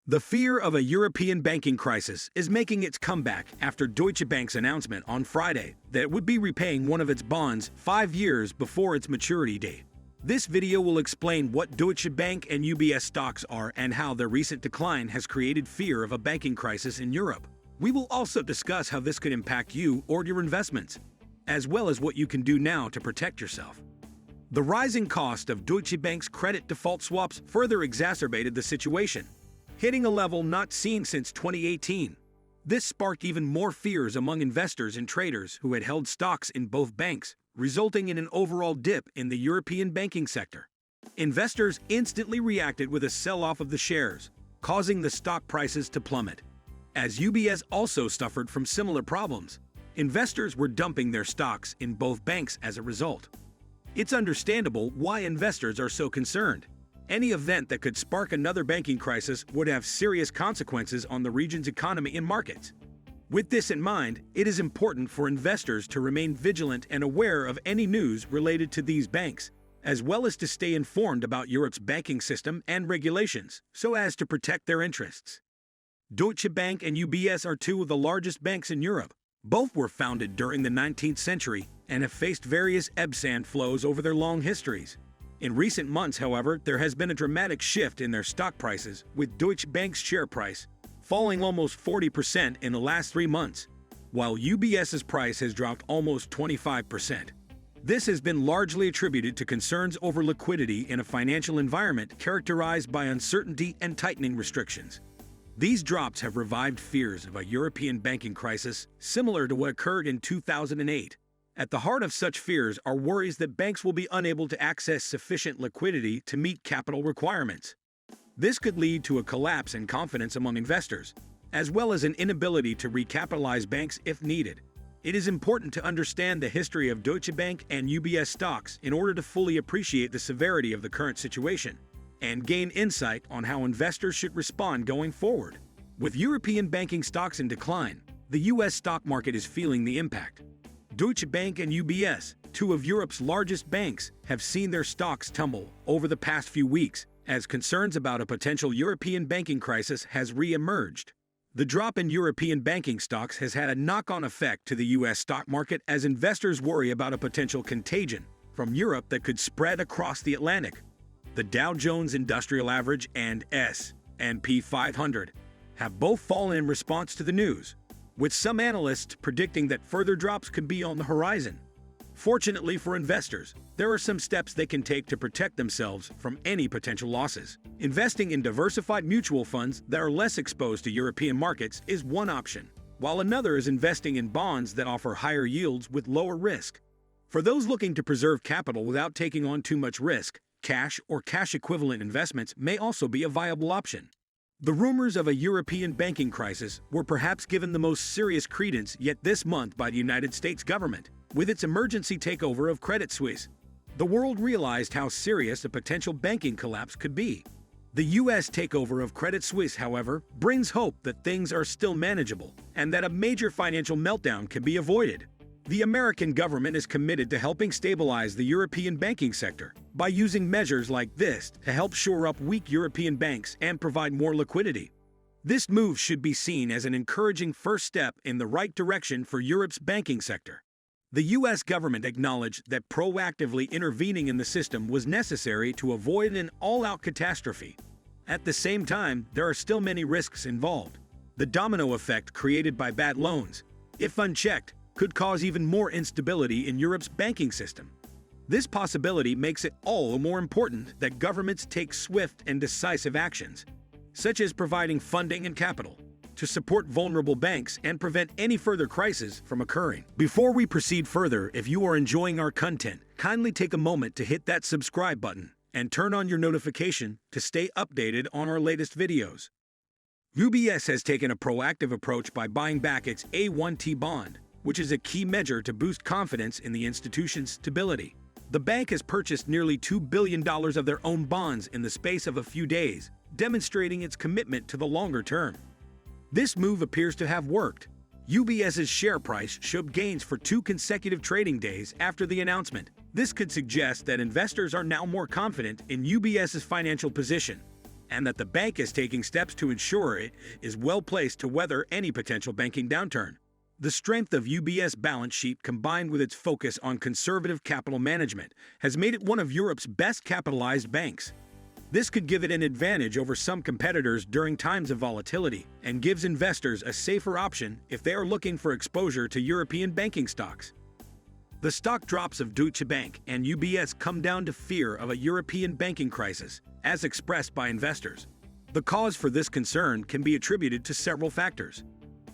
The fear of a European banking crisis is making its comeback after Deutsche Bank's announcement on Friday that it would be repaying one of its bonds 5 years before its maturity date. This video will explain what Deutsche Bank and UBS stocks are and how their recent decline has created fear of a banking crisis in Europe. We will also discuss how this could impact you or your investments, as well as what you can do now to protect yourself. The rising cost of Deutsche Bank's credit default swaps further exacerbated the situation, hitting a level not seen since 2018. This sparked even more fears among investors and traders who had held stocks in both banks, resulting in an overall dip in the European banking sector. Investors instantly reacted with a sell-off of the shares, causing the stock prices to plummet. As UBS also suffered from similar problems, investors were dumping their stocks in both banks as a result. It's understandable why investors are so concerned. Any event that could spark another banking crisis would have serious consequences on the region's economy and markets. With this in mind, it is important for investors to remain vigilant and aware of any news related to these banks, as well as to stay informed about Europe's banking system and regulations, so as to protect their interests. Deutsche Bank and UBS are two of the largest banks in Europe. Both were founded during the 19th century and have faced various ebbs and flows over their long histories. In recent months, however, there has been a dramatic shift in their stock prices, with Deutsche Bank's share price falling almost 40% in the last 3 months, while UBS's price has dropped almost 25%. This has been largely attributed to concerns over liquidity in a financial environment characterized by uncertainty and tightening restrictions. These drops have revived fears of a European banking crisis similar to what occurred in 2008. At the heart of such fears are worries that banks will be unable to access sufficient liquidity to meet capital requirements. This could lead to a collapse in confidence among investors, as well as an inability to recapitalize banks if needed. It is important to understand the history of Deutsche Bank and UBS stocks in order to fully appreciate the severity of the current situation and gain insight on how investors should respond going forward. With European banking stocks in decline, the U.S. stock market is feeling the impact. Deutsche Bank and UBS, two of Europe's largest banks, have seen their stocks tumble over the past few weeks as concerns about a potential European banking crisis has re-emerged. The drop in European banking stocks has had a knock-on effect to the U.S. stock market as investors worry about a potential contagion from Europe that could spread across the Atlantic. The Dow Jones Industrial Average and S&P 500 have both fallen in response to the news, with some analysts predicting that further drops could be on the horizon. Fortunately for investors, there are some steps they can take to protect themselves from any potential losses. Investing in diversified mutual funds that are less exposed to European markets is one option, while another is investing in bonds that offer higher yields with lower risk. For those looking to preserve capital without taking on too much risk, cash or cash-equivalent investments may also be a viable option. The rumors of a European banking crisis were perhaps given the most serious credence yet this month by the United States government, with its emergency takeover of Credit Suisse. The world realized how serious a potential banking collapse could be. The U.S. takeover of Credit Suisse, however, brings hope that things are still manageable and that a major financial meltdown can be avoided. The American government is committed to helping stabilize the European banking sector by using measures like this to help shore up weak European banks and provide more liquidity. This move should be seen as an encouraging first step in the right direction for Europe's banking sector. The U.S. government acknowledged that proactively intervening in the system was necessary to avoid an all-out catastrophe. At the same time, there are still many risks involved. The domino effect created by bad loans, if unchecked, could cause even more instability in Europe's banking system. This possibility makes it all the more important that governments take swift and decisive actions, such as providing funding and capital, to support vulnerable banks and prevent any further crises from occurring. Before we proceed further, if you are enjoying our content, kindly take a moment to hit that subscribe button and turn on your notification to stay updated on our latest videos. UBS has taken a proactive approach by buying back its A1T bond, which is a key measure to boost confidence in the institution's stability. The bank has purchased nearly $2 billion of their own bonds in the space of a few days, demonstrating its commitment to the longer term. This move appears to have worked. UBS's share price showed gains for 2 consecutive trading days after the announcement. This could suggest that investors are now more confident in UBS's financial position. and that the bank is taking steps to ensure it is well placed to weather any potential banking downturn. The strength of UBS' balance sheet, combined with its focus on conservative capital management, has made it one of Europe's best capitalized banks. This could give it an advantage over some competitors during times of volatility and gives investors a safer option if they are looking for exposure to European banking stocks. The stock drops of Deutsche Bank and UBS come down to fear of a European banking crisis, as expressed by investors. The cause for this concern can be attributed to several factors.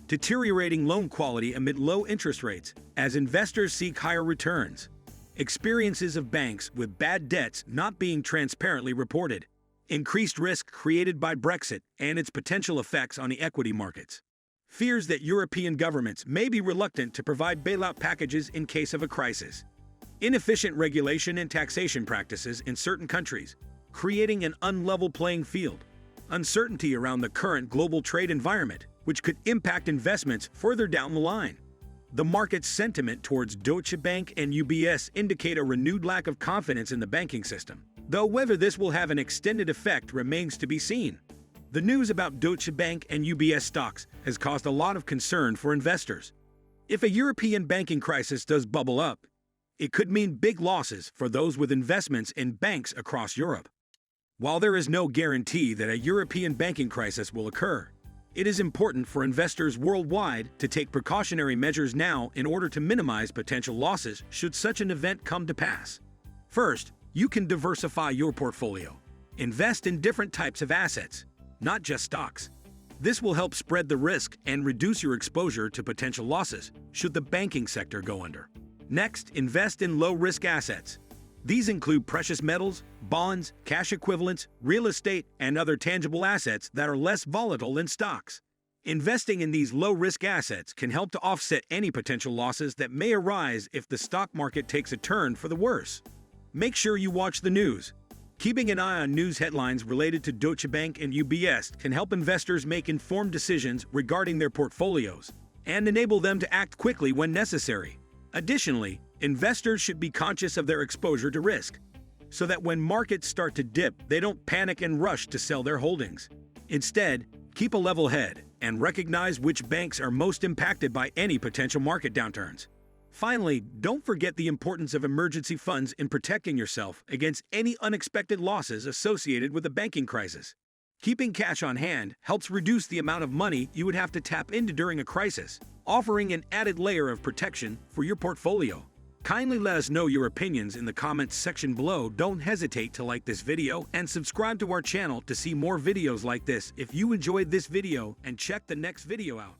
Deteriorating loan quality amid low interest rates, as investors seek higher returns. Experiences of banks with bad debts not being transparently reported. Increased risk created by Brexit and its potential effects on the equity markets. Fears that European governments may be reluctant to provide bailout packages in case of a crisis. Inefficient regulation and taxation practices in certain countries, creating an unlevel playing field. Uncertainty around the current global trade environment, which could impact investments further down the line. The market's sentiment towards Deutsche Bank and UBS indicate a renewed lack of confidence in the banking system, though whether this will have an extended effect remains to be seen. The news about Deutsche Bank and UBS stocks has caused a lot of concern for investors. If a European banking crisis does bubble up, it could mean big losses for those with investments in banks across Europe. While there is no guarantee that a European banking crisis will occur, it is important for investors worldwide to take precautionary measures now in order to minimize potential losses should such an event come to pass. First, you can diversify your portfolio. Invest in different types of assets, not just stocks. This will help spread the risk and reduce your exposure to potential losses should the banking sector go under. Next, invest in low-risk assets. These include precious metals, bonds, cash equivalents, real estate, and other tangible assets that are less volatile than stocks. Investing in these low-risk assets can help to offset any potential losses that may arise if the stock market takes a turn for the worse. Make sure you watch the news. Keeping an eye on news headlines related to Deutsche Bank and UBS can help investors make informed decisions regarding their portfolios and enable them to act quickly when necessary. Additionally, investors should be conscious of their exposure to risk, so that when markets start to dip, they don't panic and rush to sell their holdings. Instead, keep a level head and recognize which banks are most impacted by any potential market downturns. Finally, don't forget the importance of emergency funds in protecting yourself against any unexpected losses associated with a banking crisis. Keeping cash on hand helps reduce the amount of money you would have to tap into during a crisis, offering an added layer of protection for your portfolio. Kindly let us know your opinions in the comments section below. Don't hesitate to like this video and subscribe to our channel to see more videos like this if you enjoyed this video, and check the next video out.